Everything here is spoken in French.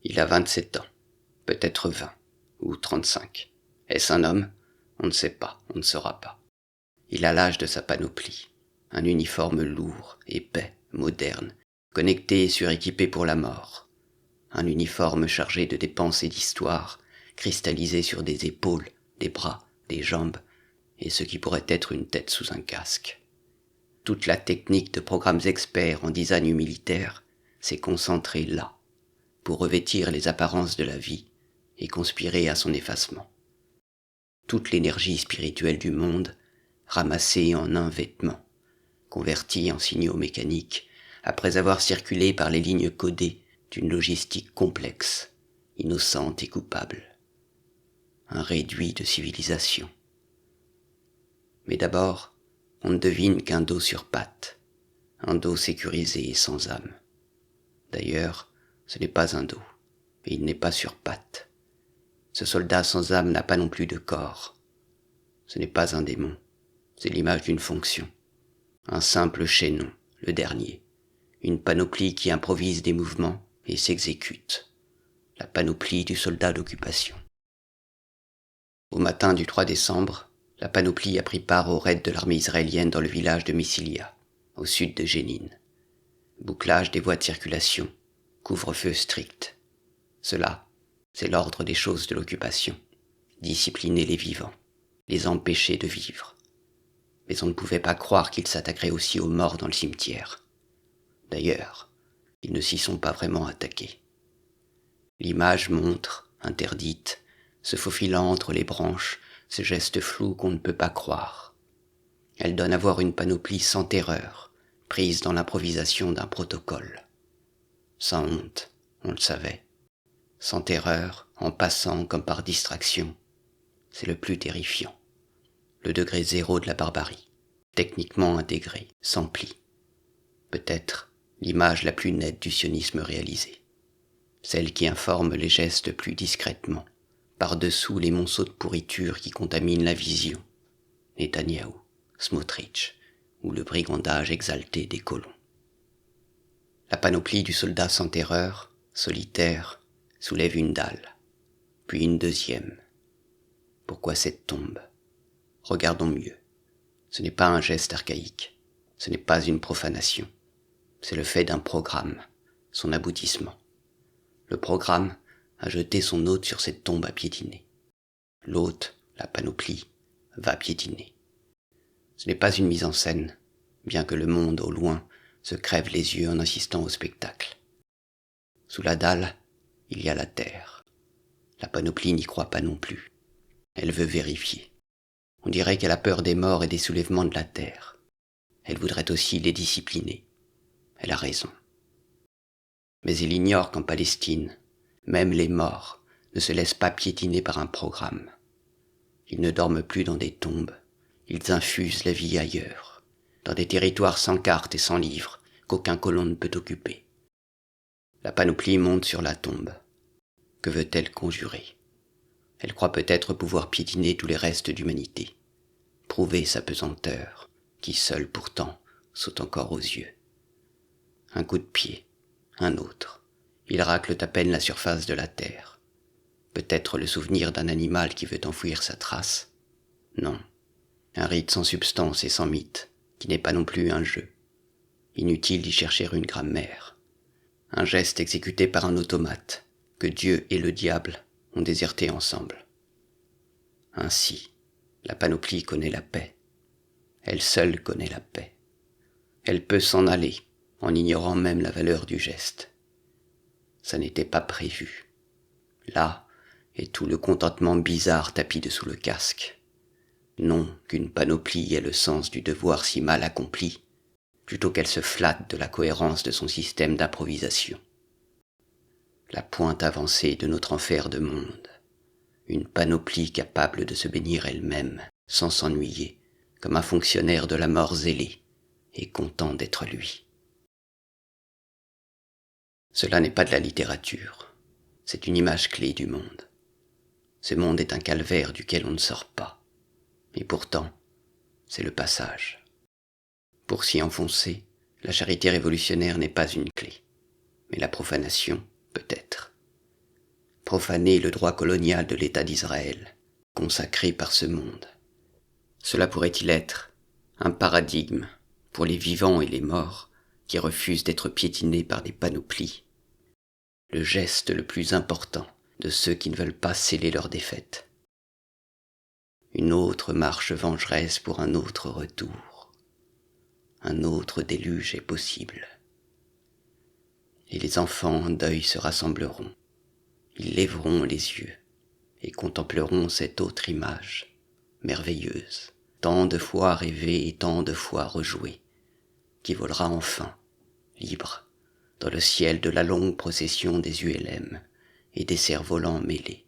Il a 27 ans, peut-être 20, ou 35. Est-ce un homme? On ne sait pas, on ne saura pas. Il a l'âge de sa panoplie, un uniforme lourd, épais, moderne, connecté et suréquipé pour la mort. Un uniforme chargé de dépenses et d'histoire, cristallisé sur des épaules, des bras, des jambes, et ce qui pourrait être une tête sous un casque. Toute la technique de programmes experts en design militaire s'est concentrée là, pour revêtir les apparences de la vie et conspirer à son effacement. Toute l'énergie spirituelle du monde, ramassée en un vêtement, convertie en signaux mécaniques, après avoir circulé par les lignes codées d'une logistique complexe, innocente et coupable. Un réduit de civilisation. Mais d'abord, on ne devine qu'un dos sur pattes, un dos sécurisé et sans âme. D'ailleurs, ce n'est pas un dos, et il n'est pas sur pattes. Ce soldat sans âme n'a pas non plus de corps. Ce n'est pas un démon, c'est l'image d'une fonction. Un simple chaînon, le dernier. Une panoplie qui improvise des mouvements et s'exécute. La panoplie du soldat d'occupation. Au matin du 3 décembre, la panoplie a pris part au raid de l'armée israélienne dans le village de Missilia, au sud de Jénine. Bouclage des voies de circulation, couvre-feu strict. Cela, c'est l'ordre des choses de l'occupation. Discipliner les vivants, les empêcher de vivre. Mais on ne pouvait pas croire qu'ils s'attaqueraient aussi aux morts dans le cimetière. D'ailleurs, ils ne s'y sont pas vraiment attaqués. L'image montre, interdite, se faufilant entre les branches, ce geste flou qu'on ne peut pas croire. Elle donne à voir une panoplie sans terreur, prise dans l'improvisation d'un protocole. Sans honte, on le savait. Sans terreur, en passant comme par distraction. C'est le plus terrifiant. Le degré zéro de la barbarie, techniquement intégré, sans pli. Peut-être l'image la plus nette du sionisme réalisé. Celle qui informe les gestes plus discrètement, par-dessous les monceaux de pourriture qui contaminent la vision. Netanyahou, Smotrich, ou le brigandage exalté des colons. La panoplie du soldat sans terreur, solitaire, soulève une dalle, puis une deuxième. Pourquoi cette tombe? Regardons mieux. Ce n'est pas un geste archaïque, ce n'est pas une profanation. C'est le fait d'un programme, son aboutissement. Le programme a jeté son hôte sur cette tombe à piétiner. L'hôte, la panoplie, va piétiner. Ce n'est pas une mise en scène, bien que le monde, au loin, se crève les yeux en assistant au spectacle. Sous la dalle, il y a la terre. La panoplie n'y croit pas non plus. Elle veut vérifier. On dirait qu'elle a peur des morts et des soulèvements de la terre. Elle voudrait aussi les discipliner. Elle a raison. Mais il ignore qu'en Palestine, même les morts ne se laissent pas piétiner par un programme. Ils ne dorment plus dans des tombes. Ils infusent la vie ailleurs, dans des territoires sans carte et sans livres, qu'aucun colon ne peut occuper. La panoplie monte sur la tombe. Que veut-elle conjurer? Elle croit peut-être pouvoir piétiner tous les restes d'humanité, prouver sa pesanteur, qui seule pourtant saute encore aux yeux. Un coup de pied, un autre. Ils raclent à peine la surface de la terre. Peut-être le souvenir d'un animal qui veut enfouir sa trace? Non. Un rite sans substance et sans mythe, qui n'est pas non plus un jeu. Inutile d'y chercher une grammaire. Un geste exécuté par un automate, que Dieu et le diable ont déserté ensemble. Ainsi, la panoplie connaît la paix. Elle seule connaît la paix. Elle peut s'en aller, en ignorant même la valeur du geste. Ça n'était pas prévu. Là est tout le contentement bizarre tapi dessous le casque. Non qu'une panoplie ait le sens du devoir si mal accompli, plutôt qu'elle se flatte de la cohérence de son système d'improvisation. La pointe avancée de notre enfer de monde, une panoplie capable de se bénir elle-même, sans s'ennuyer, comme un fonctionnaire de la mort zélé, et content d'être lui. Cela n'est pas de la littérature, c'est une image clé du monde. Ce monde est un calvaire duquel on ne sort pas. Et pourtant, c'est le passage. Pour s'y enfoncer, la charité révolutionnaire n'est pas une clé, mais la profanation, peut-être. profaner le droit colonial de l'État d'Israël, consacré par ce monde. Cela pourrait-il être un paradigme pour les vivants et les morts qui refusent d'être piétinés par des panoplies, le geste le plus important de ceux qui ne veulent pas sceller leur défaite. Une autre marche vengeresse pour un autre retour. Un autre déluge est possible. Et les enfants en deuil se rassembleront. Ils lèveront les yeux et contempleront cette autre image, merveilleuse, tant de fois rêvée et tant de fois rejouée, qui volera enfin, libre, dans le ciel de la longue procession des ULM et des cerfs-volants mêlés.